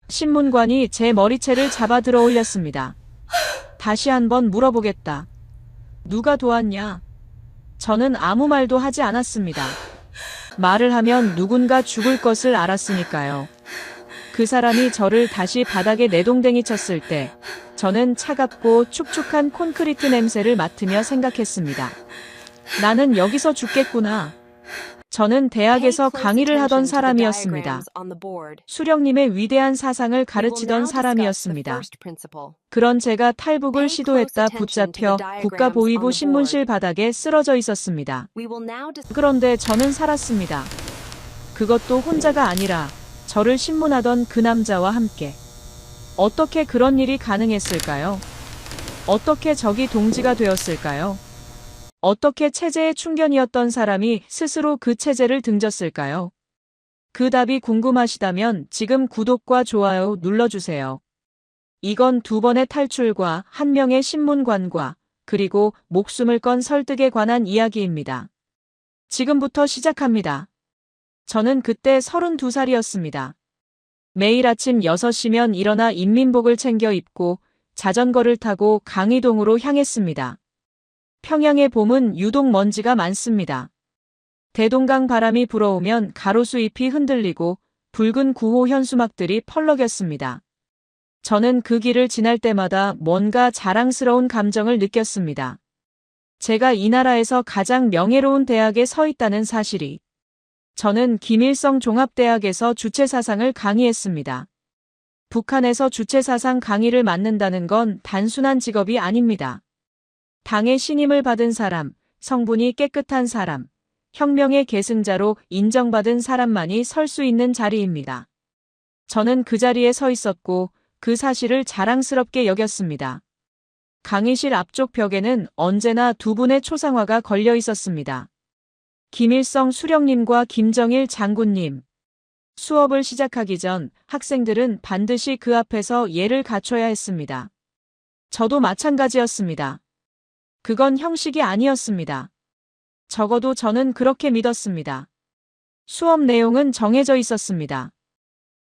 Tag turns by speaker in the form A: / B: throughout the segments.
A: 신문관이 제 머리채를 잡아 들어 올렸습니다. 다시 한번 물어보겠다. 누가 도왔냐? 저는 아무 말도 하지 않았습니다. 말을 하면 누군가 죽을 것을 알았으니까요. 그 사람이 저를 다시 바닥에 내동댕이 쳤을 때 저는 차갑고 축축한 콘크리트 냄새를 맡으며 생각했습니다. 나는 여기서 죽겠구나. 저는 대학에서 강의를 하던 사람이었습니다. 수령님의 위대한 사상을 가르치던 사람이었습니다. 그런 제가 탈북을 시도했다 붙잡혀 국가보위부 신문실 바닥에 쓰러져 있었습니다. 그런데 저는 살았습니다. 그것도 혼자가 아니라 저를 신문하던 그 남자와 함께. 어떻게 그런 일이 가능했을까요? 어떻게 적이 동지가 되었을까요? 어떻게 체제의 충견이었던 사람이 스스로 그 체제를 등졌을까요? 그 답이 궁금하시다면 지금 구독과 좋아요 눌러주세요. 이건 2번의 탈출과 1명의 신문관과 그리고 목숨을 건 설득에 관한 이야기입니다. 지금부터 시작합니다. 저는 그때 32살이었습니다. 매일 아침 6시면 일어나 인민복을 챙겨 입고 자전거를 타고 강의동으로 향했습니다. 평양의 봄은 유독 먼지가 많습니다. 대동강 바람이 불어오면 가로수 잎이 흔들리고 붉은 구호 현수막들이 펄럭였습니다. 저는 그 길을 지날 때마다 뭔가 자랑스러운 감정을 느꼈습니다. 제가 이 나라에서 가장 명예로운 대학에 서 있다는 사실이. 저는 김일성 종합대학에서 주체사상을 강의했습니다. 북한에서 주체사상 강의를 맡는다는 건 단순한 직업이 아닙니다. 당의 신임을 받은 사람, 성분이 깨끗한 사람, 혁명의 계승자로 인정받은 사람만이 설 수 있는 자리입니다. 저는 그 자리에 서 있었고 그 사실을 자랑스럽게 여겼습니다. 강의실 앞쪽 벽에는 언제나 2분의 초상화가 걸려 있었습니다. 김일성 수령님과 김정일 장군님. 수업을 시작하기 전 학생들은 반드시 그 앞에서 예를 갖춰야 했습니다. 저도 마찬가지였습니다. 그건 형식이 아니었습니다. 적어도 저는 그렇게 믿었습니다. 수업 내용은 정해져 있었습니다.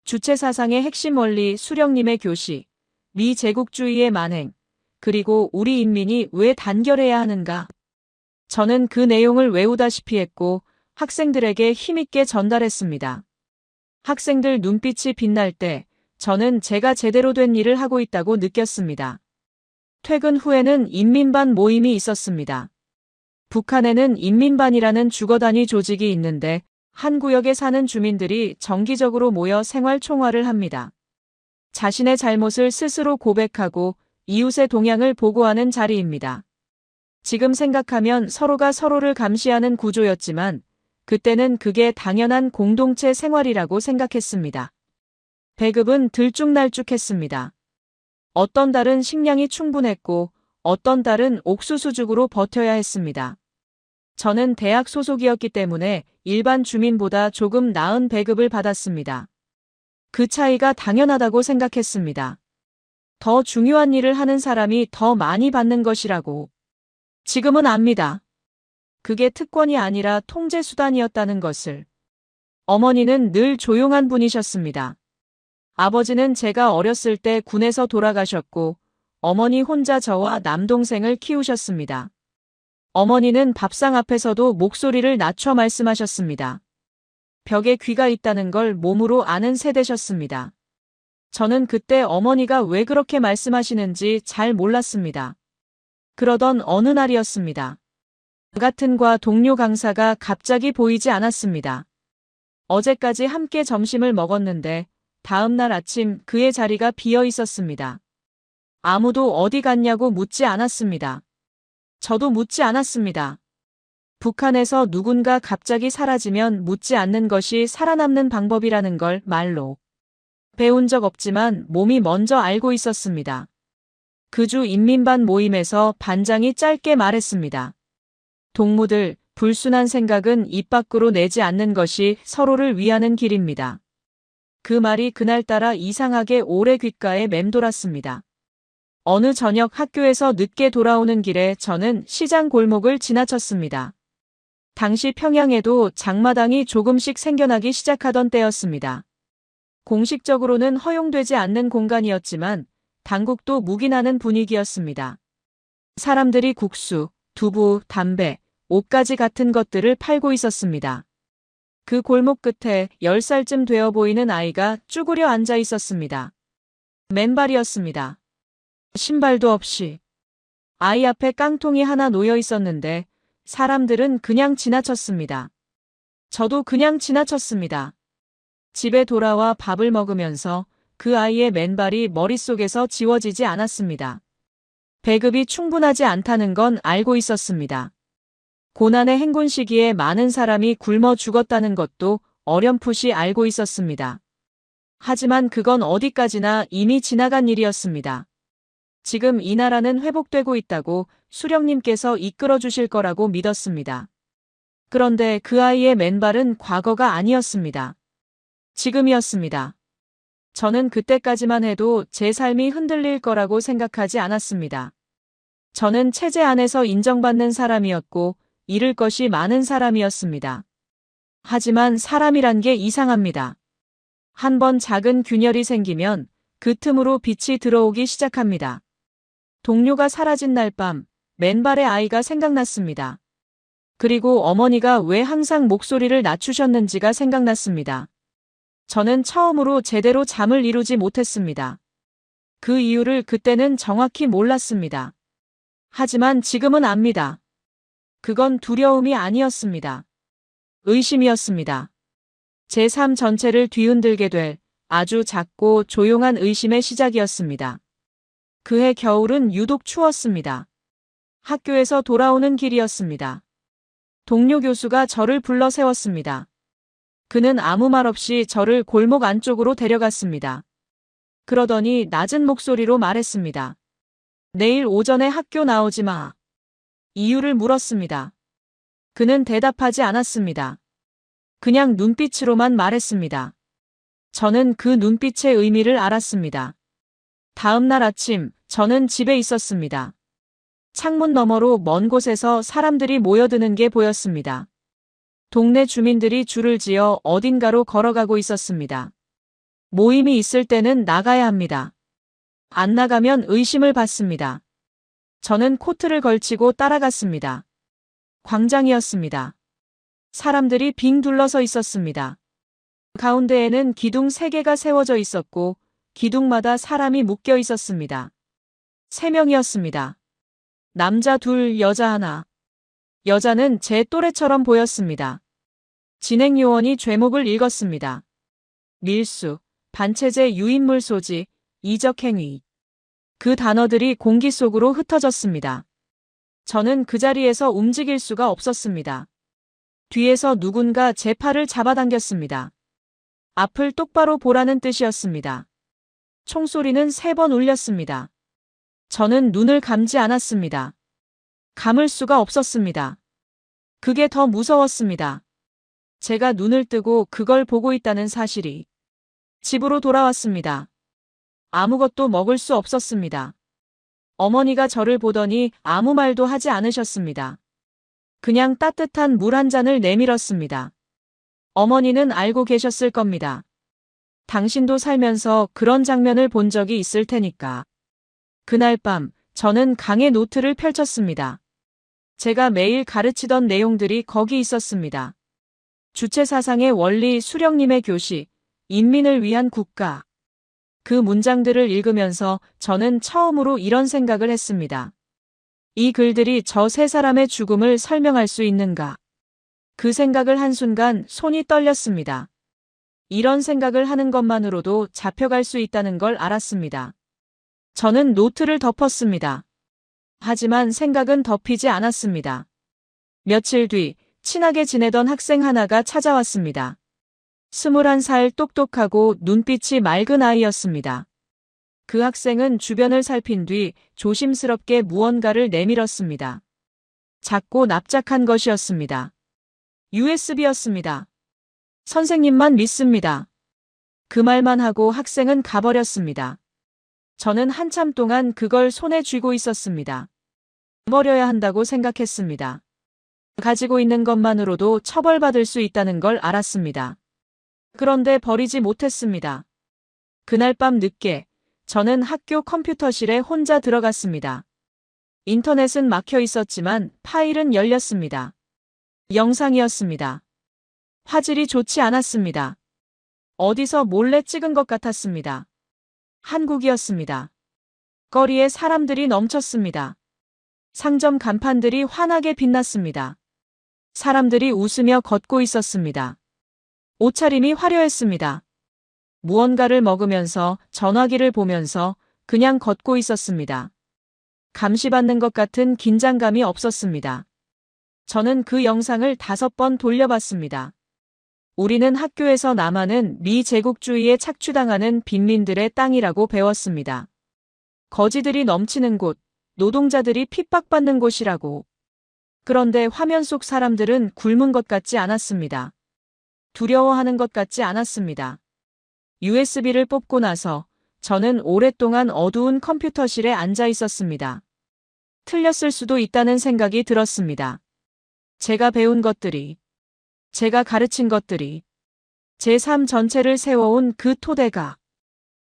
A: 주체사상의 핵심 원리 수령님의 교시, 미제국주의의 만행, 그리고 우리 인민이 왜 단결해야 하는가. 저는 그 내용을 외우다시피 했고 학생들에게 힘있게 전달했습니다. 학생들 눈빛이 빛날 때 저는 제가 제대로 된 일을 하고 있다고 느꼈습니다. 퇴근 후에는 인민반 모임이 있었습니다. 북한에는 인민반이라는 주거단위 조직이 있는데 한 구역에 사는 주민들이 정기적으로 모여 생활 총화를 합니다. 자신의 잘못을 스스로 고백하고 이웃의 동향을 보고하는 자리입니다. 지금 생각하면 서로가 서로를 감시하는 구조였지만 그때는 그게 당연한 공동체 생활이라고 생각했습니다. 배급은 들쭉날쭉했습니다. 어떤 달은 식량이 충분했고 어떤 달은 옥수수죽으로 버텨야 했습니다. 저는 대학 소속이었기 때문에 일반 주민보다 조금 나은 배급을 받았습니다. 그 차이가 당연하다고 생각했습니다. 더 중요한 일을 하는 사람이 더 많이 받는 것이라고. 지금은 압니다. 그게 특권이 아니라 통제 수단이었다는 것을. 어머니는 늘 조용한 분이셨습니다. 아버지는 제가 어렸을 때 군에서 돌아가셨고 어머니 혼자 저와 남동생을 키우셨습니다. 어머니는 밥상 앞에서도 목소리를 낮춰 말씀하셨습니다. 벽에 귀가 있다는 걸 몸으로 아는 세대셨습니다. 저는 그때 어머니가 왜 그렇게 말씀하시는지 잘 몰랐습니다. 그러던 어느 날이었습니다. 같은 과 동료 강사가 갑자기 보이지 않았습니다. 어제까지 함께 점심을 먹었는데 다음 날 아침 그의 자리가 비어 있었습니다. 아무도 어디 갔냐고 묻지 않았습니다. 저도 묻지 않았습니다. 북한에서 누군가 갑자기 사라지면 묻지 않는 것이 살아남는 방법이라는 걸 말로 배운 적 없지만 몸이 먼저 알고 있었습니다. 그 주 인민반 모임에서 반장이 짧게 말했습니다. 동무들, 불순한 생각은 입 밖으로 내지 않는 것이 서로를 위하는 길입니다. 그 말이 그날따라 이상하게 오래 귓가에 맴돌았습니다. 어느 저녁 학교에서 늦게 돌아오는 길에 저는 시장 골목을 지나쳤습니다. 당시 평양에도 장마당이 조금씩 생겨나기 시작하던 때였습니다. 공식적으로는 허용되지 않는 공간이었지만 당국도 묵인하는 분위기였습니다. 사람들이 국수, 두부, 담배, 옷가지 같은 것들을 팔고 있었습니다. 그 골목 끝에 10살쯤 되어 보이는 아이가 쭈그려 앉아 있었습니다. 맨발이었습니다. 신발도 없이. 아이 앞에 깡통이 하나 놓여 있었는데 사람들은 그냥 지나쳤습니다. 저도 그냥 지나쳤습니다. 집에 돌아와 밥을 먹으면서 그 아이의 맨발이 머릿속에서 지워지지 않았습니다. 배급이 충분하지 않다는 건 알고 있었습니다. 고난의 행군 시기에 많은 사람이 굶어 죽었다는 것도 어렴풋이 알고 있었습니다. 하지만 그건 어디까지나 이미 지나간 일이었습니다. 지금 이 나라는 회복되고 있다고 수령님께서 이끌어 주실 거라고 믿었습니다. 그런데 그 아이의 맨발은 과거가 아니었습니다. 지금이었습니다. 저는 그때까지만 해도 제 삶이 흔들릴 거라고 생각하지 않았습니다. 저는 체제 안에서 인정받는 사람이었고 잃을 것이 많은 사람이었습니다. 하지만 사람이란 게 이상합니다. 한번 작은 균열이 생기면 그 틈으로 빛이 들어오기 시작합니다. 동료가 사라진 날 밤, 맨발의 아이가 생각났습니다. 그리고 어머니가 왜 항상 목소리를 낮추셨는지가 생각났습니다. 저는 처음으로 제대로 잠을 이루지 못했습니다. 그 이유를 그때는 정확히 몰랐습니다. 하지만 지금은 압니다. 그건 두려움이 아니었습니다. 의심이었습니다. 제 삶 전체를 뒤흔들게 될 아주 작고 조용한 의심의 시작이었습니다. 그해 겨울은 유독 추웠습니다. 학교에서 돌아오는 길이었습니다. 동료 교수가 저를 불러 세웠습니다. 그는 아무 말 없이 저를 골목 안쪽으로 데려갔습니다. 그러더니 낮은 목소리로 말했습니다. 내일 오전에 학교 나오지 마. 이유를 물었습니다. 그는 대답하지 않았습니다. 그냥 눈빛으로만 말했습니다. 저는 그 눈빛의 의미를 알았습니다. 다음 날 아침, 저는 집에 있었습니다. 창문 너머로 먼 곳에서 사람들이 모여드는 게 보였습니다. 동네 주민들이 줄을 지어 어딘가로 걸어가고 있었습니다. 모임이 있을 때는 나가야 합니다. 안 나가면 의심을 받습니다. 저는 코트를 걸치고 따라갔습니다. 광장이었습니다. 사람들이 빙 둘러서 있었습니다. 가운데에는 기둥 3개가 세워져 있었고 기둥마다 사람이 묶여 있었습니다. 3명이었습니다. 남자 2, 여자 1. 여자는 제 또래처럼 보였습니다. 진행요원이 죄목을 읽었습니다. 밀수, 반체제 유인물 소지, 이적행위. 그 단어들이 공기 속으로 흩어졌습니다. 저는 그 자리에서 움직일 수가 없었습니다. 뒤에서 누군가 제 팔을 잡아당겼습니다. 앞을 똑바로 보라는 뜻이었습니다. 총소리는 3번 울렸습니다. 저는 눈을 감지 않았습니다. 감을 수가 없었습니다. 그게 더 무서웠습니다. 제가 눈을 뜨고 그걸 보고 있다는 사실이. 집으로 돌아왔습니다. 아무것도 먹을 수 없었습니다. 어머니가 저를 보더니 아무 말도 하지 않으셨습니다. 그냥 따뜻한 물 한 잔을 내밀었습니다. 어머니는 알고 계셨을 겁니다. 당신도 살면서 그런 장면을 본 적이 있을 테니까. 그날 밤, 저는 강의 노트를 펼쳤습니다. 제가 매일 가르치던 내용들이 거기 있었습니다. 주체사상의 원리, 수령님의 교시, 인민을 위한 국가. 그 문장들을 읽으면서 저는 처음으로 이런 생각을 했습니다. 이 글들이 저 3사람의 죽음을 설명할 수 있는가? 그 생각을 한순간 손이 떨렸습니다. 이런 생각을 하는 것만으로도 잡혀갈 수 있다는 걸 알았습니다. 저는 노트를 덮었습니다. 하지만 생각은 덮이지 않았습니다. 며칠 뒤 친하게 지내던 학생 하나가 찾아왔습니다. 21살 똑똑하고 눈빛이 맑은 아이였습니다. 그 학생은 주변을 살핀 뒤 조심스럽게 무언가를 내밀었습니다. 작고 납작한 것이었습니다. USB였습니다. 선생님만 믿습니다. 그 말만 하고 학생은 가버렸습니다. 저는 한참 동안 그걸 손에 쥐고 있었습니다. 버려야 한다고 생각했습니다. 가지고 있는 것만으로도 처벌받을 수 있다는 걸 알았습니다. 그런데 버리지 못했습니다. 그날 밤 늦게 저는 학교 컴퓨터실에 혼자 들어갔습니다. 인터넷은 막혀 있었지만 파일은 열렸습니다. 영상이었습니다. 화질이 좋지 않았습니다. 어디서 몰래 찍은 것 같았습니다. 한국이었습니다. 거리에 사람들이 넘쳤습니다. 상점 간판들이 환하게 빛났습니다. 사람들이 웃으며 걷고 있었습니다. 옷차림이 화려했습니다. 무언가를 먹으면서 전화기를 보면서 그냥 걷고 있었습니다. 감시받는 것 같은 긴장감이 없었습니다. 저는 그 영상을 5번 돌려봤습니다. 우리는 학교에서 남한은 미제국주의에 착취당하는 빈민들의 땅이라고 배웠습니다. 거지들이 넘치는 곳, 노동자들이 핍박받는 곳이라고. 그런데 화면 속 사람들은 굶은 것 같지 않았습니다. 두려워하는 것 같지 않았습니다. USB를 뽑고 나서 저는 오랫동안 어두운 컴퓨터실에 앉아 있었습니다. 틀렸을 수도 있다는 생각이 들었습니다. 제가 배운 것들이, 제가 가르친 것들이, 제 삶 전체를 세워온 그 토대가,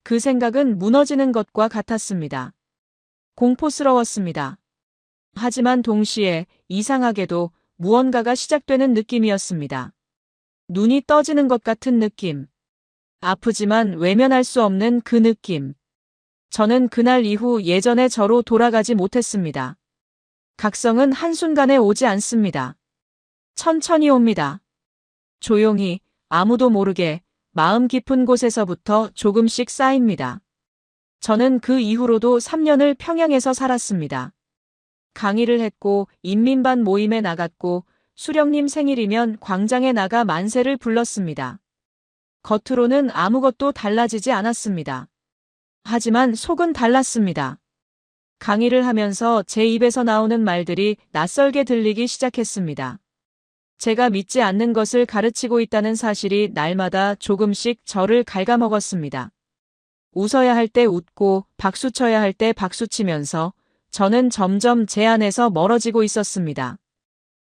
A: 그 생각은 무너지는 것과 같았습니다. 공포스러웠습니다. 하지만 동시에 이상하게도 무언가가 시작되는 느낌이었습니다. 눈이 떠지는 것 같은 느낌. 아프지만 외면할 수 없는 그 느낌. 저는 그날 이후 예전의 저로 돌아가지 못했습니다. 각성은 한순간에 오지 않습니다. 천천히 옵니다. 조용히, 아무도 모르게 마음 깊은 곳에서부터 조금씩 쌓입니다. 저는 그 이후로도 3년을 평양에서 살았습니다. 강의를 했고 인민반 모임에 나갔고 수령님 생일이면 광장에 나가 만세를 불렀습니다. 겉으로는 아무것도 달라지지 않았습니다. 하지만 속은 달랐습니다. 강의를 하면서 제 입에서 나오는 말들이 낯설게 들리기 시작했습니다. 제가 믿지 않는 것을 가르치고 있다는 사실이 날마다 조금씩 저를 갉아먹었습니다. 웃어야 할 때 웃고 박수 쳐야 할 때 박수 치면서 저는 점점 제 안에서 멀어지고 있었습니다.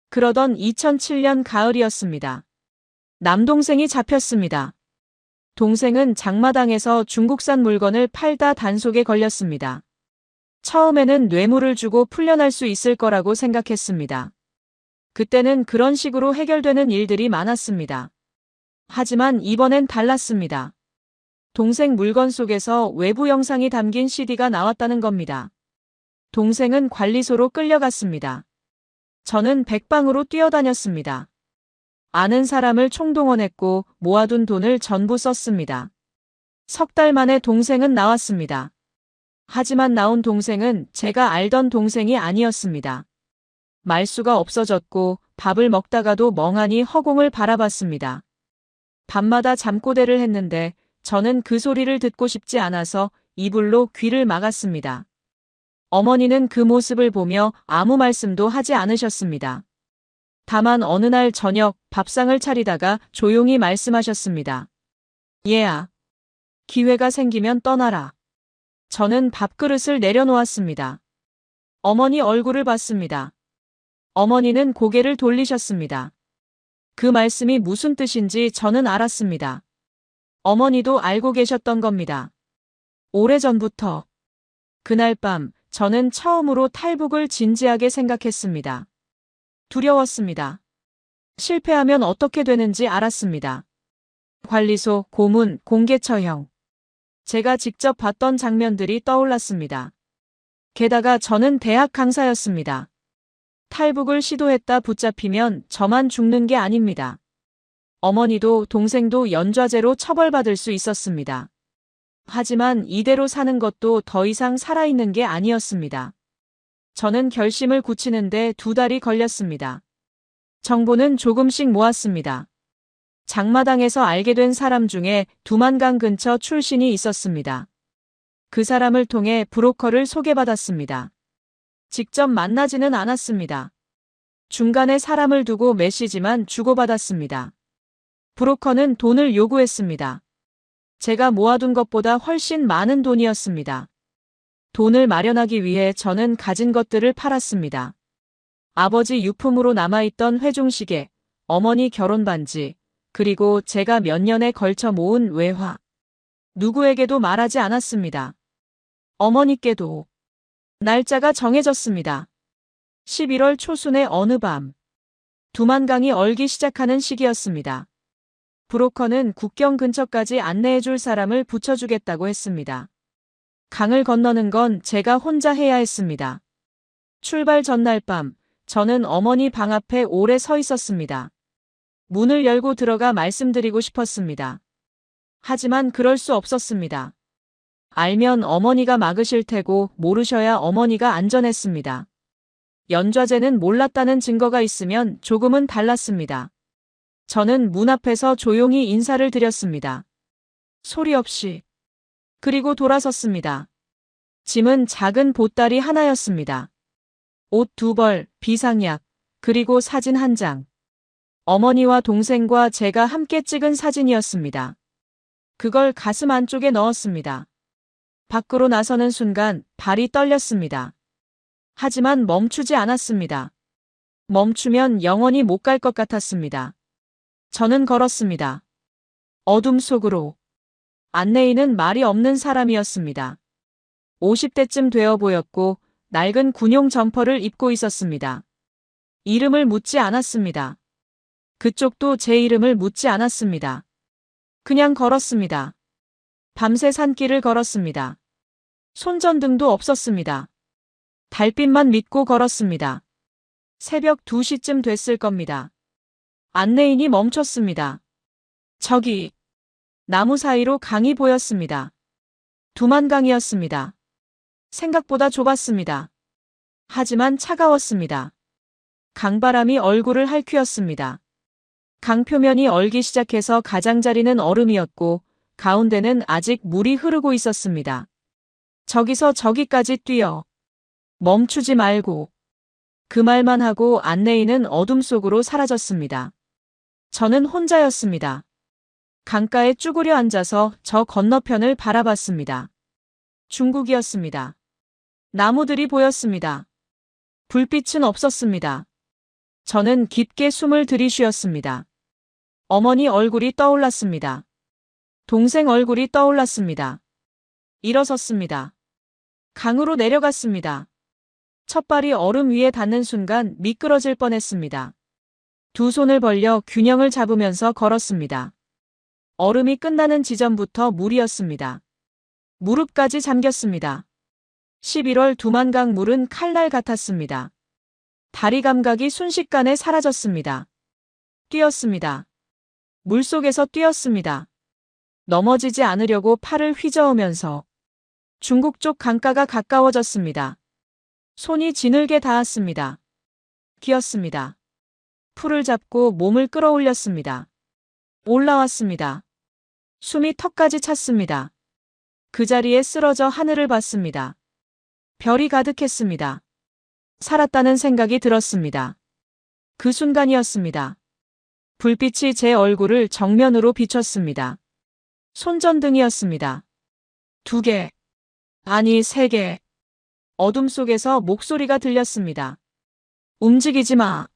A: 그러던 2007년 가을이었습니다. 남동생이 잡혔습니다. 동생은 장마당에서 중국산 물건을 팔다 단속에 걸렸습니다. 처음에는 뇌물을 주고 풀려날 수 있을 거라고 생각했습니다. 그때는 그런 식으로 해결되는 일들이 많았습니다. 하지만 이번엔 달랐습니다. 동생 물건 속에서 외부 영상이 담긴 CD가 나왔다는 겁니다. 동생은 관리소로 끌려갔습니다. 저는 백방으로 뛰어다녔습니다. 아는 사람을 총동원했고 모아둔 돈을 전부 썼습니다. 3달 만에 동생은 나왔습니다. 하지만 나온 동생은 제가 알던 동생이 아니었습니다. 말수가 없어졌고 밥을 먹다가도 멍하니 허공을 바라봤습니다. 밤마다 잠꼬대를 했는데 저는 그 소리를 듣고 싶지 않아서 이불로 귀를 막았습니다. 어머니는 그 모습을 보며 아무 말씀도 하지 않으셨습니다. 다만 어느 날 저녁 밥상을 차리다가 조용히 말씀하셨습니다. 얘야, 기회가 생기면 떠나라. 저는 밥그릇을 내려놓았습니다. 어머니 얼굴을 봤습니다. 어머니는 고개를 돌리셨습니다. 그 말씀이 무슨 뜻인지 저는 알았습니다. 어머니도 알고 계셨던 겁니다. 오래전부터. 그날 밤 저는 처음으로 탈북을 진지하게 생각했습니다. 두려웠습니다. 실패하면 어떻게 되는지 알았습니다. 관리소, 고문, 공개 처형. 제가 직접 봤던 장면들이 떠올랐습니다. 게다가 저는 대학 강사였습니다. 탈북을 시도했다 붙잡히면 저만 죽는 게 아닙니다. 어머니도 동생도 연좌제로 처벌받을 수 있었습니다. 하지만 이대로 사는 것도 더 이상 살아있는 게 아니었습니다. 저는 결심을 굳히는데 2달이 걸렸습니다. 정보는 조금씩 모았습니다. 장마당에서 알게 된 사람 중에 두만강 근처 출신이 있었습니다. 그 사람을 통해 브로커를 소개받았습니다. 직접 만나지는 않았습니다. 중간에 사람을 두고 메시지만 주고받았습니다. 브로커는 돈을 요구했습니다. 제가 모아둔 것보다 훨씬 많은 돈이었습니다. 돈을 마련하기 위해 저는 가진 것들을 팔았습니다. 아버지 유품으로 남아있던 회중시계, 어머니 결혼 반지, 그리고 제가 몇 년에 걸쳐 모은 외화. 누구에게도 말하지 않았습니다. 어머니께도. 날짜가 정해졌습니다. 11월 초순의 어느 밤. 두만강이 얼기 시작하는 시기였습니다. 브로커는 국경 근처까지 안내해줄 사람을 붙여주겠다고 했습니다. 강을 건너는 건 제가 혼자 해야 했습니다. 출발 전날 밤, 저는 어머니 방 앞에 오래 서 있었습니다. 문을 열고 들어가 말씀드리고 싶었습니다. 하지만 그럴 수 없었습니다. 알면 어머니가 막으실 테고 모르셔야 어머니가 안전했습니다. 연좌제는 몰랐다는 증거가 있으면 조금은 달랐습니다. 저는 문 앞에서 조용히 인사를 드렸습니다. 소리 없이. 그리고 돌아섰습니다. 짐은 작은 보따리 하나였습니다. 옷 2벌, 비상약, 그리고 사진 1장. 어머니와 동생과 제가 함께 찍은 사진이었습니다. 그걸 가슴 안쪽에 넣었습니다. 밖으로 나서는 순간 발이 떨렸습니다. 하지만 멈추지 않았습니다. 멈추면 영원히 못 갈 것 같았습니다. 저는 걸었습니다. 어둠 속으로. 안내인은 말이 없는 사람이었습니다. 50대쯤 되어 보였고 낡은 군용 점퍼를 입고 있었습니다. 이름을 묻지 않았습니다. 그쪽도 제 이름을 묻지 않았습니다. 그냥 걸었습니다. 밤새 산길을 걸었습니다. 손전등도 없었습니다. 달빛만 믿고 걸었습니다. 새벽 2시쯤 됐을 겁니다. 안내인이 멈췄습니다. 저기, 나무 사이로 강이 보였습니다. 두만강이었습니다. 생각보다 좁았습니다. 하지만 차가웠습니다. 강바람이 얼굴을 핥히었습니다. 강 표면이 얼기 시작해서 가장자리는 얼음이었고 가운데는 아직 물이 흐르고 있었습니다. 저기서 저기까지 뛰어. 멈추지 말고. 그 말만 하고 안내인은 어둠 속으로 사라졌습니다. 저는 혼자였습니다. 강가에 쭈그려 앉아서 저 건너편을 바라봤습니다. 중국이었습니다. 나무들이 보였습니다. 불빛은 없었습니다. 저는 깊게 숨을 들이쉬었습니다. 어머니 얼굴이 떠올랐습니다. 동생 얼굴이 떠올랐습니다. 일어섰습니다. 강으로 내려갔습니다. 첫발이 얼음 위에 닿는 순간 미끄러질 뻔했습니다. 두 손을 벌려 균형을 잡으면서 걸었습니다. 얼음이 끝나는 지점부터 물이었습니다. 무릎까지 잠겼습니다. 11월 두만강 물은 칼날 같았습니다. 다리 감각이 순식간에 사라졌습니다. 뛰었습니다. 물속에서 뛰었습니다. 넘어지지 않으려고 팔을 휘저으면서. 중국 쪽 강가가 가까워졌습니다. 손이 지늘게 닿았습니다. 기었습니다. 풀을 잡고 몸을 끌어올렸습니다. 올라왔습니다. 숨이 턱까지 찼습니다. 그 자리에 쓰러져 하늘을 봤습니다. 별이 가득했습니다. 살았다는 생각이 들었습니다. 그 순간이었습니다. 불빛이 제 얼굴을 정면으로 비췄습니다. 손전등이었습니다. 2개. 아니 3개. 어둠 속에서 목소리가 들렸습니다. 움직이지 마.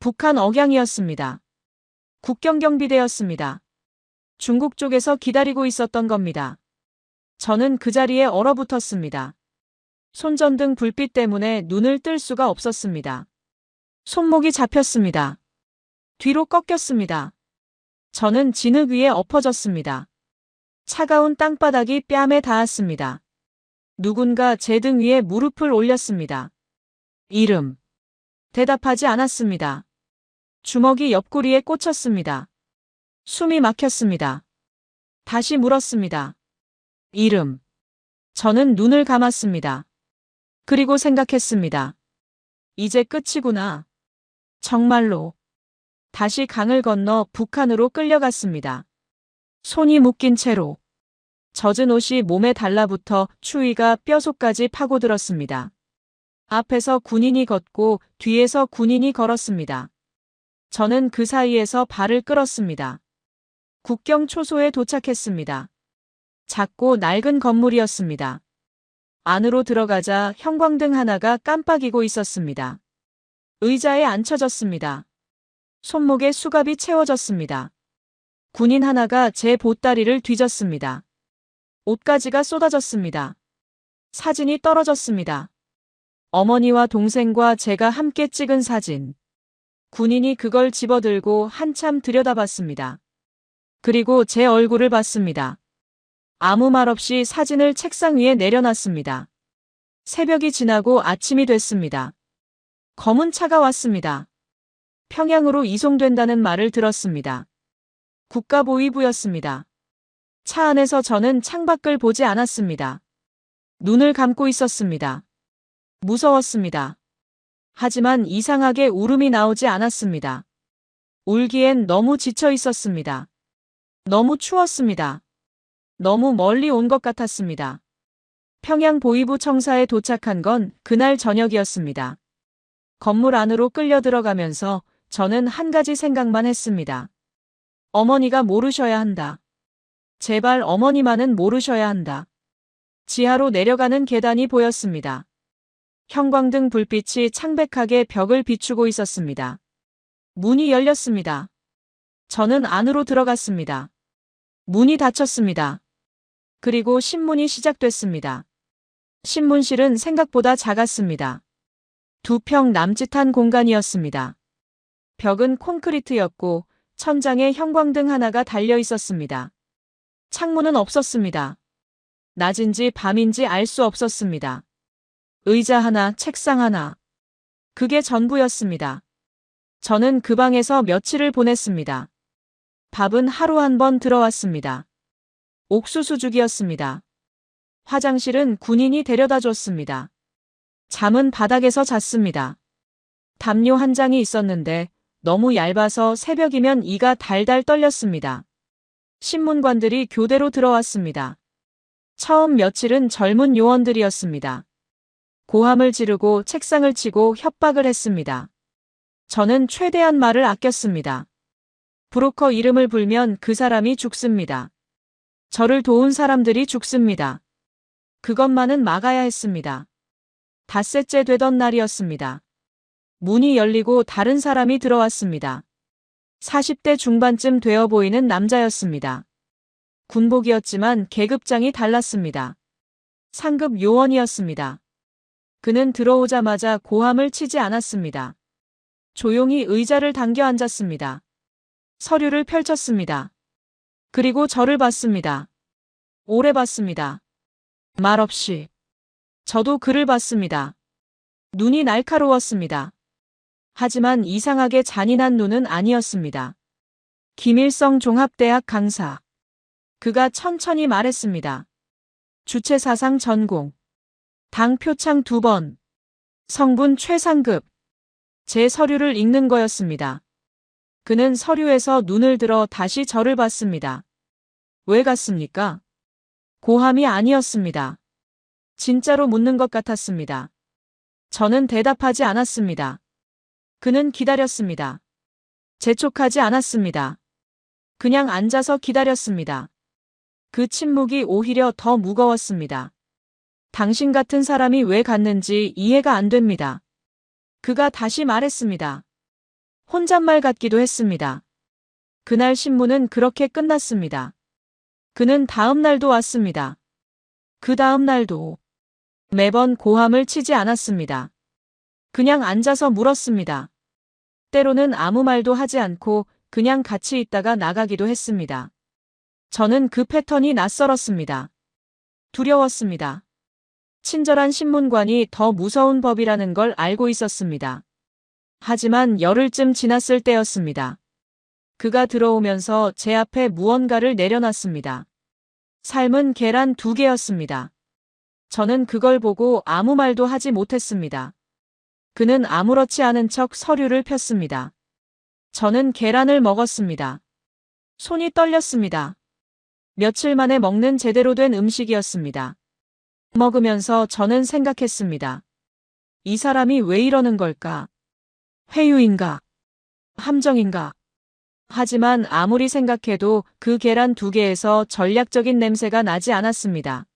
A: 북한 억양이었습니다. 국경경비대였습니다. 중국 쪽에서 기다리고 있었던 겁니다. 저는 그 자리에 얼어붙었습니다. 손전등 불빛 때문에 눈을 뜰 수가 없었습니다. 손목이 잡혔습니다. 뒤로 꺾였습니다. 저는 진흙 위에 엎어졌습니다. 차가운 땅바닥이 뺨에 닿았습니다. 누군가 제 등 위에 무릎을 올렸습니다. 이름. 대답하지 않았습니다. 주먹이 옆구리에 꽂혔습니다. 숨이 막혔습니다. 다시 물었습니다. 이름. 저는 눈을 감았습니다. 그리고 생각했습니다. 이제 끝이구나. 정말로. 다시 강을 건너 북한으로 끌려갔습니다. 손이 묶인 채로. 젖은 옷이 몸에 달라붙어 추위가 뼈속까지 파고들었습니다. 앞에서 군인이 걷고 뒤에서 군인이 걸었습니다. 저는 그 사이에서 발을 끌었습니다. 국경 초소에 도착했습니다. 작고 낡은 건물이었습니다. 안으로 들어가자 형광등 하나가 깜빡이고 있었습니다. 의자에 앉혀졌습니다. 손목에 수갑이 채워졌습니다. 군인 하나가 제 보따리를 뒤졌습니다. 옷가지가 쏟아졌습니다. 사진이 떨어졌습니다. 어머니와 동생과 제가 함께 찍은 사진. 군인이 그걸 집어들고 한참 들여다봤습니다. 그리고 제 얼굴을 봤습니다. 아무 말 없이 사진을 책상 위에 내려놨습니다. 새벽이 지나고 아침이 됐습니다. 검은 차가 왔습니다. 평양으로 이송된다는 말을 들었습니다. 국가보위부였습니다. 차 안에서 저는 창밖을 보지 않았습니다. 눈을 감고 있었습니다. 무서웠습니다. 하지만 이상하게 울음이 나오지 않았습니다. 울기엔 너무 지쳐 있었습니다. 너무 추웠습니다. 너무 멀리 온 것 같았습니다. 평양 보위부 청사에 도착한 건 그날 저녁이었습니다. 건물 안으로 끌려 들어가면서 저는 한 가지 생각만 했습니다. 어머니가 모르셔야 한다. 제발 어머니만은 모르셔야 한다. 지하로 내려가는 계단이 보였습니다. 형광등 불빛이 창백하게 벽을 비추고 있었습니다. 문이 열렸습니다. 저는 안으로 들어갔습니다. 문이 닫혔습니다. 그리고 신문이 시작됐습니다. 신문실은 생각보다 작았습니다. 2평 남짓한 공간이었습니다. 벽은 콘크리트였고 천장에 형광등 하나가 달려 있었습니다. 창문은 없었습니다. 낮인지 밤인지 알 수 없었습니다. 의자 하나, 책상 하나. 그게 전부였습니다. 저는 그 방에서 며칠을 보냈습니다. 밥은 하루 한 번 들어왔습니다. 옥수수죽이었습니다. 화장실은 군인이 데려다 줬습니다. 잠은 바닥에서 잤습니다. 담요 한 장이 있었는데 너무 얇아서 새벽이면 이가 달달 떨렸습니다. 신문관들이 교대로 들어왔습니다. 처음 며칠은 젊은 요원들이었습니다. 고함을 지르고 책상을 치고 협박을 했습니다. 저는 최대한 말을 아꼈습니다. 브로커 이름을 불면 그 사람이 죽습니다. 저를 도운 사람들이 죽습니다. 그것만은 막아야 했습니다. 닷새째 되던 날이었습니다. 문이 열리고 다른 사람이 들어왔습니다. 40대 중반쯤 되어 보이는 남자였습니다. 군복이었지만 계급장이 달랐습니다. 상급 요원이었습니다. 그는 들어오자마자 고함을 치지 않았습니다. 조용히 의자를 당겨 앉았습니다. 서류를 펼쳤습니다. 그리고 저를 봤습니다. 오래 봤습니다. 말없이. 저도 그를 봤습니다. 눈이 날카로웠습니다. 하지만 이상하게 잔인한 눈은 아니었습니다. 김일성 종합대학 강사. 그가 천천히 말했습니다. 주체사상 전공. 당 표창 2번. 성분 최상급. 제 서류를 읽는 거였습니다. 그는 서류에서 눈을 들어 다시 저를 봤습니다. 왜 갔습니까? 고함이 아니었습니다. 진짜로 묻는 것 같았습니다. 저는 대답하지 않았습니다. 그는 기다렸습니다. 재촉하지 않았습니다. 그냥 앉아서 기다렸습니다. 그 침묵이 오히려 더 무거웠습니다. 당신 같은 사람이 왜 갔는지 이해가 안 됩니다. 그가 다시 말했습니다. 혼잣말 같기도 했습니다. 그날 신문은 그렇게 끝났습니다. 그는 다음 날도 왔습니다. 그 다음 날도. 매번 고함을 치지 않았습니다. 그냥 앉아서 물었습니다. 때로는 아무 말도 하지 않고 그냥 같이 있다가 나가기도 했습니다. 저는 그 패턴이 낯설었습니다. 두려웠습니다. 친절한 신문관이 더 무서운 법이라는 걸 알고 있었습니다. 하지만 열흘쯤 지났을 때였습니다. 그가 들어오면서 제 앞에 무언가를 내려놨습니다. 삶은 계란 2개였습니다. 저는 그걸 보고 아무 말도 하지 못했습니다. 그는 아무렇지 않은 척 서류를 폈습니다. 저는 계란을 먹었습니다. 손이 떨렸습니다. 며칠 만에 먹는 제대로 된 음식이었습니다. 먹으면서 저는 생각했습니다. 이 사람이 왜 이러는 걸까? 회유인가? 함정인가? 하지만 아무리 생각해도 그 계란 2개에서 전략적인 냄새가 나지 않았습니다.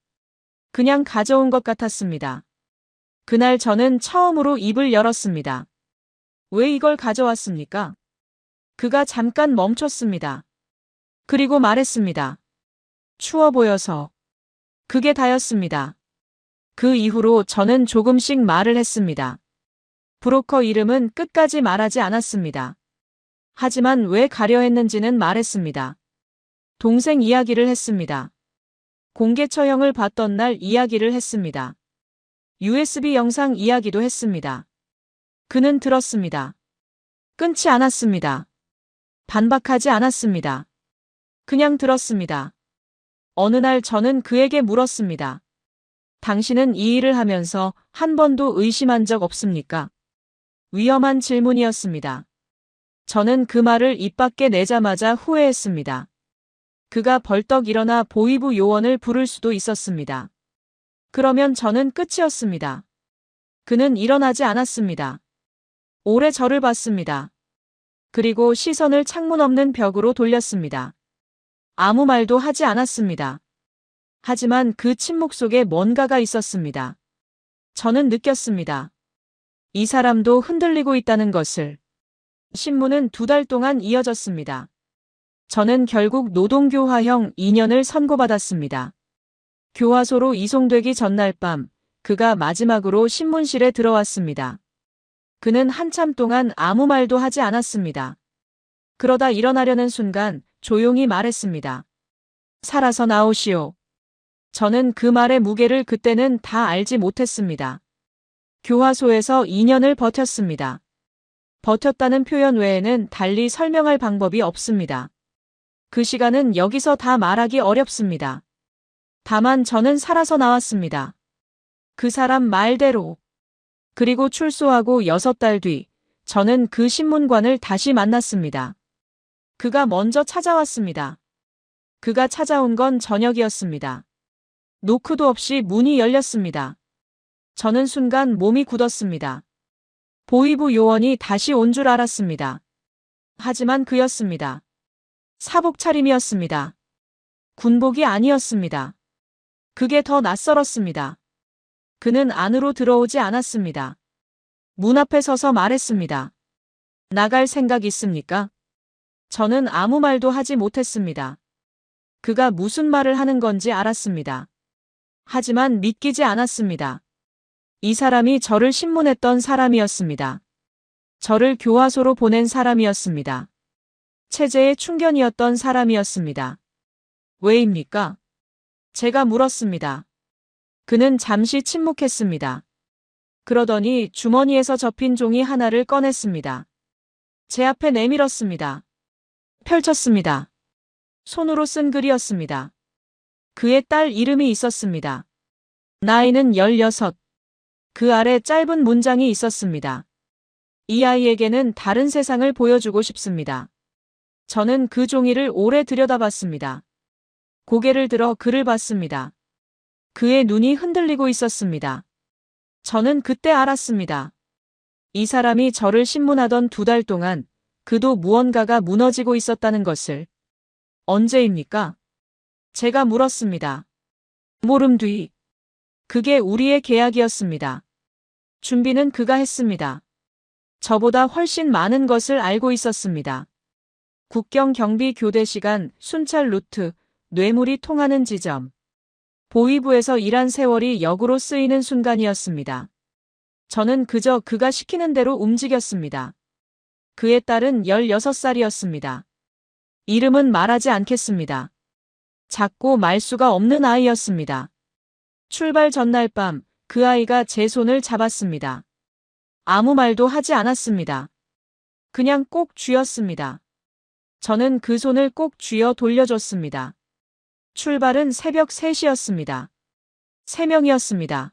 A: 그냥 가져온 것 같았습니다. 그날 저는 처음으로 입을 열었습니다. 왜 이걸 가져왔습니까? 그가 잠깐 멈췄습니다. 그리고 말했습니다. 추워 보여서. 그게 다였습니다. 그 이후로 저는 조금씩 말을 했습니다. 브로커 이름은 끝까지 말하지 않았습니다. 하지만 왜 가려 했는지는 말했습니다. 동생 이야기를 했습니다. 공개 처형을 받던 날 이야기를 했습니다. USB 영상 이야기도 했습니다. 그는 들었습니다. 끊지 않았습니다. 반박하지 않았습니다. 그냥 들었습니다. 어느 날 저는 그에게 물었습니다. 당신은 이 일을 하면서 한 번도 의심한 적 없습니까? 위험한 질문이었습니다. 저는 그 말을 입 밖에 내자마자 후회했습니다. 그가 벌떡 일어나 보위부 요원을 부를 수도 있었습니다. 그러면 저는 끝이었습니다. 그는 일어나지 않았습니다. 오래 저를 봤습니다. 그리고 시선을 창문 없는 벽으로 돌렸습니다. 아무 말도 하지 않았습니다. 하지만 그 침묵 속에 뭔가가 있었습니다. 저는 느꼈습니다. 이 사람도 흔들리고 있다는 것을. 신문은 2달 동안 이어졌습니다. 저는 결국 노동교화형 2년을 선고받았습니다. 교화소로 이송되기 전날 밤, 그가 마지막으로 신문실에 들어왔습니다. 그는 한참 동안 아무 말도 하지 않았습니다. 그러다 일어나려는 순간 조용히 말했습니다. 살아서 나오시오. 저는 그 말의 무게를 그때는 다 알지 못했습니다. 교화소에서 2년을 버텼습니다. 버텼다는 표현 외에는 달리 설명할 방법이 없습니다. 그 시간은 여기서 다 말하기 어렵습니다. 다만 저는 살아서 나왔습니다. 그 사람 말대로. 그리고 출소하고 6달 뒤, 저는 그 신문관을 다시 만났습니다. 그가 먼저 찾아왔습니다. 그가 찾아온 건 저녁이었습니다. 노크도 없이 문이 열렸습니다. 저는 순간 몸이 굳었습니다. 보위부 요원이 다시 온 줄 알았습니다. 하지만 그였습니다. 사복 차림이었습니다. 군복이 아니었습니다. 그게 더 낯설었습니다. 그는 안으로 들어오지 않았습니다. 문 앞에 서서 말했습니다. 나갈 생각 있습니까? 저는 아무 말도 하지 못했습니다. 그가 무슨 말을 하는 건지 알았습니다. 하지만 믿기지 않았습니다. 이 사람이 저를 신문했던 사람이었습니다. 저를 교화소로 보낸 사람이었습니다. 체제의 충견이었던 사람이었습니다. 왜입니까? 제가 물었습니다. 그는 잠시 침묵했습니다. 그러더니 주머니에서 접힌 종이 하나를 꺼냈습니다. 제 앞에 내밀었습니다. 펼쳤습니다. 손으로 쓴 글이었습니다. 그의 딸 이름이 있었습니다. 나이는 16. 그 아래 짧은 문장이 있었습니다. 이 아이에게는 다른 세상을 보여주고 싶습니다. 저는 그 종이를 오래 들여다봤습니다. 고개를 들어 글을 봤습니다. 그의 눈이 흔들리고 있었습니다. 저는 그때 알았습니다. 이 사람이 저를 신문하던 2달 동안 그도 무언가가 무너지고 있었다는 것을. 언제입니까? 제가 물었습니다. 모름 뒤. 그게 우리의 계약이었습니다. 준비는 그가 했습니다. 저보다 훨씬 많은 것을 알고 있었습니다. 국경 경비 교대 시간, 순찰 루트, 뇌물이 통하는 지점. 보위부에서 일한 세월이 역으로 쓰이는 순간이었습니다. 저는 그저 그가 시키는 대로 움직였습니다. 그의 딸은 16살이었습니다. 이름은 말하지 않겠습니다. 작고 말수가 없는 아이였습니다. 출발 전날 밤, 그 아이가 제 손을 잡았습니다. 아무 말도 하지 않았습니다. 그냥 꼭 쥐었습니다. 저는 그 손을 꼭 쥐어 돌려줬습니다. 출발은 새벽 3시였습니다. 3명이었습니다.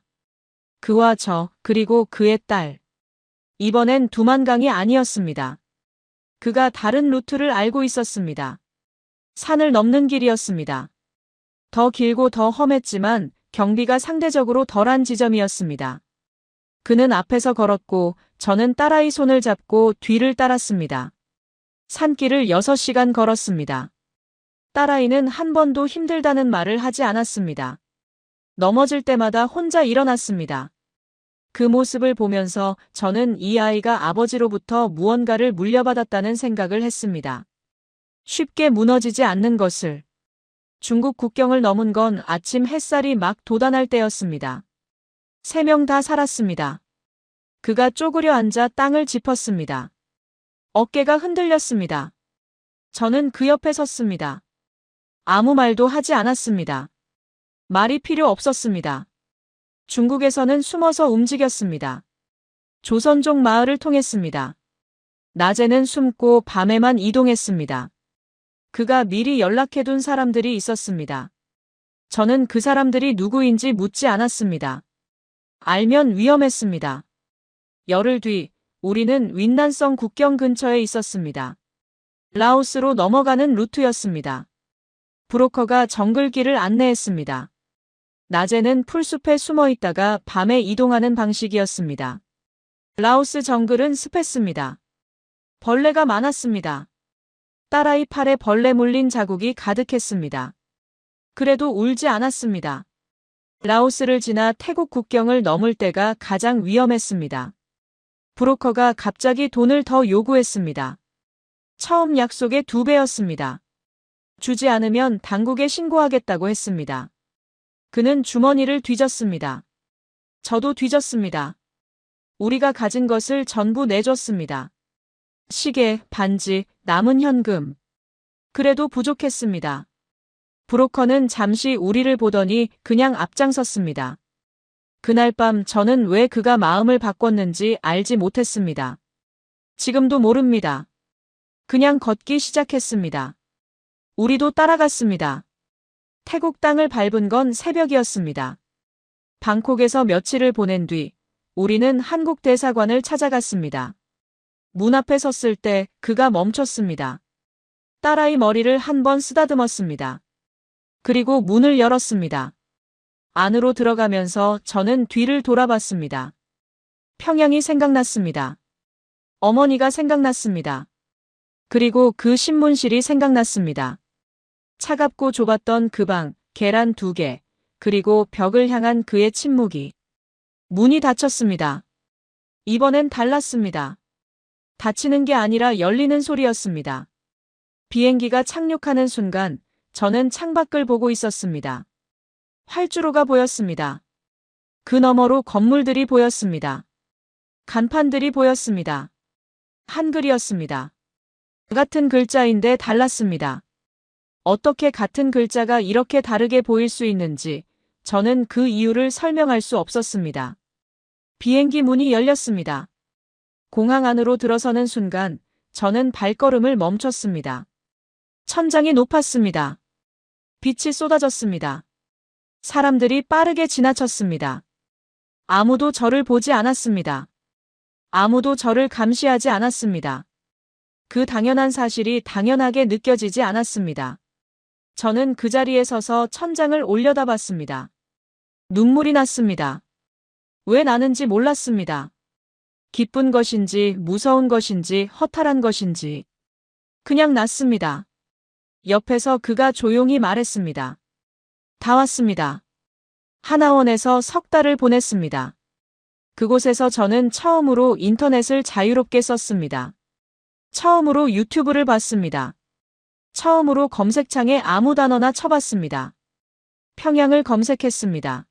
A: 그와 저, 그리고 그의 딸. 이번엔 두만강이 아니었습니다. 그가 다른 루트를 알고 있었습니다. 산을 넘는 길이었습니다. 더 길고 더 험했지만 경비가 상대적으로 덜한 지점이었습니다. 그는 앞에서 걸었고 저는 딸아이 손을 잡고 뒤를 따랐습니다. 산길을 6시간 걸었습니다. 딸아이는 한 번도 힘들다는 말을 하지 않았습니다. 넘어질 때마다 혼자 일어났습니다. 그 모습을 보면서 저는 이 아이가 아버지로부터 무언가를 물려받았다는 생각을 했습니다. 쉽게 무너지지 않는 것을. 중국 국경을 넘은 건 아침 햇살이 막 돋아날 때였습니다. 3명 다 살았습니다. 그가 쪼그려 앉아 땅을 짚었습니다. 어깨가 흔들렸습니다. 저는 그 옆에 섰습니다. 아무 말도 하지 않았습니다. 말이 필요 없었습니다. 중국에서는 숨어서 움직였습니다. 조선족 마을을 통했습니다. 낮에는 숨고 밤에만 이동했습니다. 그가 미리 연락해둔 사람들이 있었습니다. 저는 그 사람들이 누구인지 묻지 않았습니다. 알면 위험했습니다. 열흘 뒤, 우리는 윈난성 국경 근처에 있었습니다. 라오스로 넘어가는 루트였습니다. 브로커가 정글길을 안내했습니다. 낮에는 풀숲에 숨어 있다가 밤에 이동하는 방식이었습니다. 라오스 정글은 습했습니다. 벌레가 많았습니다. 딸아이 팔에 벌레 물린 자국이 가득했습니다. 그래도 울지 않았습니다. 라오스를 지나 태국 국경을 넘을 때가 가장 위험했습니다. 브로커가 갑자기 돈을 더 요구했습니다. 처음 약속의 2배였습니다. 주지 않으면 당국에 신고하겠다고 했습니다. 그는 주머니를 뒤졌습니다. 저도 뒤졌습니다. 우리가 가진 것을 전부 내줬습니다. 시계, 반지, 남은 현금. 그래도 부족했습니다. 브로커는 잠시 우리를 보더니 그냥 앞장섰습니다. 그날 밤 저는 왜 그가 마음을 바꿨는지 알지 못했습니다. 지금도 모릅니다. 그냥 걷기 시작했습니다. 우리도 따라갔습니다. 태국 땅을 밟은 건 새벽이었습니다. 방콕에서 며칠을 보낸 뒤 우리는 한국 대사관을 찾아갔습니다. 문 앞에 섰을 때 그가 멈췄습니다. 딸아이 머리를 한 번 쓰다듬었습니다. 그리고 문을 열었습니다. 안으로 들어가면서 저는 뒤를 돌아봤습니다. 평양이 생각났습니다. 어머니가 생각났습니다. 그리고 그 신문실이 생각났습니다. 차갑고 좁았던 그 방, 계란 2개, 그리고 벽을 향한 그의 침묵이. 문이 닫혔습니다. 이번엔 달랐습니다. 닫히는 게 아니라 열리는 소리였습니다. 비행기가 착륙하는 순간 저는 창밖을 보고 있었습니다. 활주로가 보였습니다. 그 너머로 건물들이 보였습니다. 간판들이 보였습니다. 한글이었습니다. 같은 글자인데 달랐습니다. 어떻게 같은 글자가 이렇게 다르게 보일 수 있는지 저는 그 이유를 설명할 수 없었습니다. 비행기 문이 열렸습니다. 공항 안으로 들어서는 순간 저는 발걸음을 멈췄습니다. 천장이 높았습니다. 빛이 쏟아졌습니다. 사람들이 빠르게 지나쳤습니다. 아무도 저를 보지 않았습니다. 아무도 저를 감시하지 않았습니다. 그 당연한 사실이 당연하게 느껴지지 않았습니다. 저는 그 자리에 서서 천장을 올려다봤습니다. 눈물이 났습니다. 왜 나는지 몰랐습니다. 기쁜 것인지 무서운 것인지 허탈한 것인지 그냥 났습니다. 옆에서 그가 조용히 말했습니다. 다 왔습니다. 하나원에서 3달을 보냈습니다. 그곳에서 저는 처음으로 인터넷을 자유롭게 썼습니다. 처음으로 유튜브를 봤습니다. 처음으로 검색창에 아무 단어나 쳐봤습니다. 평양을 검색했습니다.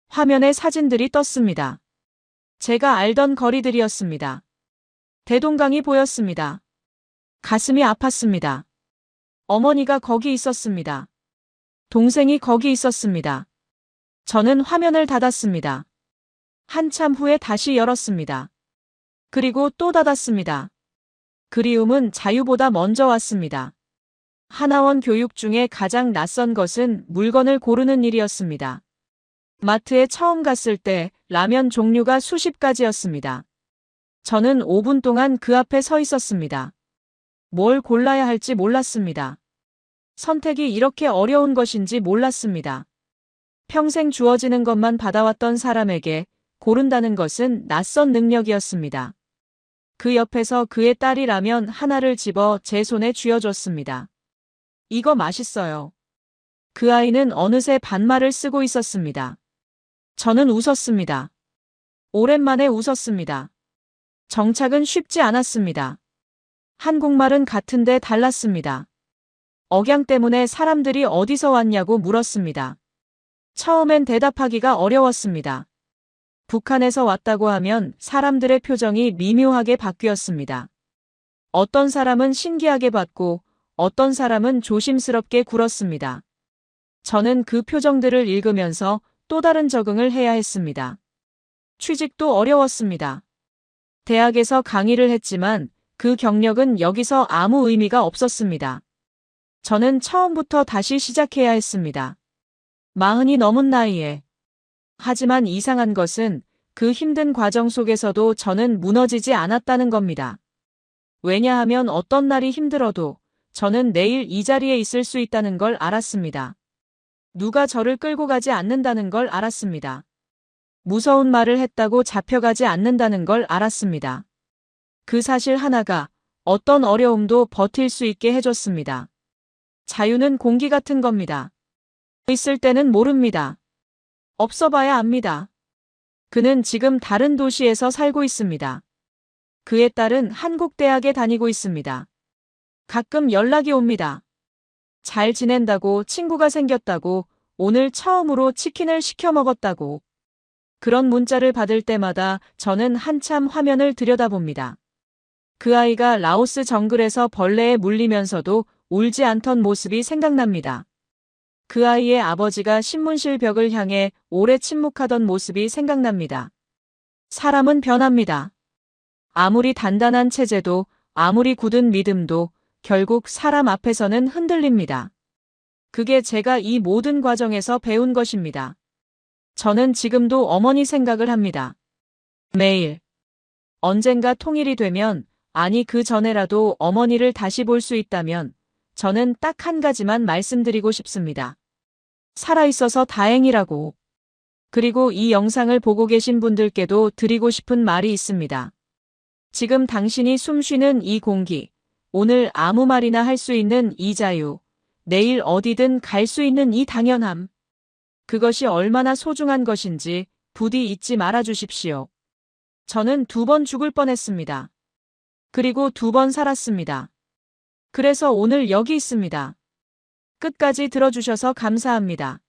A: 화면에 사진들이 떴습니다. 제가 알던 거리들이었습니다. 대동강이 보였습니다. 가슴이 아팠습니다. 어머니가 거기 있었습니다. 동생이 거기 있었습니다. 저는 화면을 닫았습니다. 한참 후에 다시 열었습니다. 그리고 또 닫았습니다. 그리움은 자유보다 먼저 왔습니다. 하나원 교육 중에 가장 낯선 것은 물건을 고르는 일이었습니다. 마트에 처음 갔을 때 라면 종류가 수십 가지였습니다. 저는 5분 동안 그 앞에 서 있었습니다. 뭘 골라야 할지 몰랐습니다. 선택이 이렇게 어려운 것인지 몰랐습니다. 평생 주어지는 것만 받아왔던 사람에게 고른다는 것은 낯선 능력이었습니다. 그 옆에서 그의 딸이 라면 하나를 집어 제 손에 쥐어줬습니다. 이거 맛있어요. 그 아이는 어느새 반말을 쓰고 있었습니다. 저는 웃었습니다. 오랜만에 웃었습니다. 정착은 쉽지 않았습니다. 한국말은 같은데 달랐습니다. 억양 때문에 사람들이 어디서 왔냐고 물었습니다. 처음엔 대답하기가 어려웠습니다. 북한에서 왔다고 하면 사람들의 표정이 미묘하게 바뀌었습니다. 어떤 사람은 신기하게 봤고 어떤 사람은 조심스럽게 굴었습니다. 저는 그 표정들을 읽으면서 또 다른 적응을 해야 했습니다. 취직도 어려웠습니다. 대학에서 강의를 했지만 그 경력은 여기서 아무 의미가 없었습니다. 저는 처음부터 다시 시작해야 했습니다. 40이 넘은 나이에. 하지만 이상한 것은 그 힘든 과정 속에서도 저는 무너지지 않았다는 겁니다. 왜냐하면 어떤 날이 힘들어도 저는 내일 이 자리에 있을 수 있다는 걸 알았습니다. 누가 저를 끌고 가지 않는다는 걸 알았습니다. 무서운 말을 했다고 잡혀가지 않는다는 걸 알았습니다. 그 사실 하나가 어떤 어려움도 버틸 수 있게 해줬습니다. 자유는 공기 같은 겁니다. 있을 때는 모릅니다. 없어봐야 압니다. 그는 지금 다른 도시에서 살고 있습니다. 그의 딸은 한국 대학에 다니고 있습니다. 가끔 연락이 옵니다. 잘 지낸다고, 친구가 생겼다고, 오늘 처음으로 치킨을 시켜 먹었다고. 그런 문자를 받을 때마다 저는 한참 화면을 들여다봅니다. 그 아이가 라오스 정글에서 벌레에 물리면서도 울지 않던 모습이 생각납니다. 그 아이의 아버지가 신문실 벽을 향해 오래 침묵하던 모습이 생각납니다. 사람은 변합니다. 아무리 단단한 체제도, 아무리 굳은 믿음도 결국 사람 앞에서는 흔들립니다. 그게 제가 이 모든 과정에서 배운 것입니다. 저는 지금도 어머니 생각을 합니다. 매일. 언젠가 통일이 되면, 아니 그 전에라도 어머니를 다시 볼 수 있다면 저는 딱 한 가지만 말씀드리고 싶습니다. 살아있어서 다행이라고. 그리고 이 영상을 보고 계신 분들께도 드리고 싶은 말이 있습니다. 지금 당신이 숨쉬는 이 공기, 오늘 아무 말이나 할 수 있는 이 자유, 내일 어디든 갈 수 있는 이 당연함. 그것이 얼마나 소중한 것인지 부디 잊지 말아 주십시오. 저는 2번 죽을 뻔했습니다. 그리고 2번 살았습니다. 그래서 오늘 여기 있습니다. 끝까지 들어주셔서 감사합니다.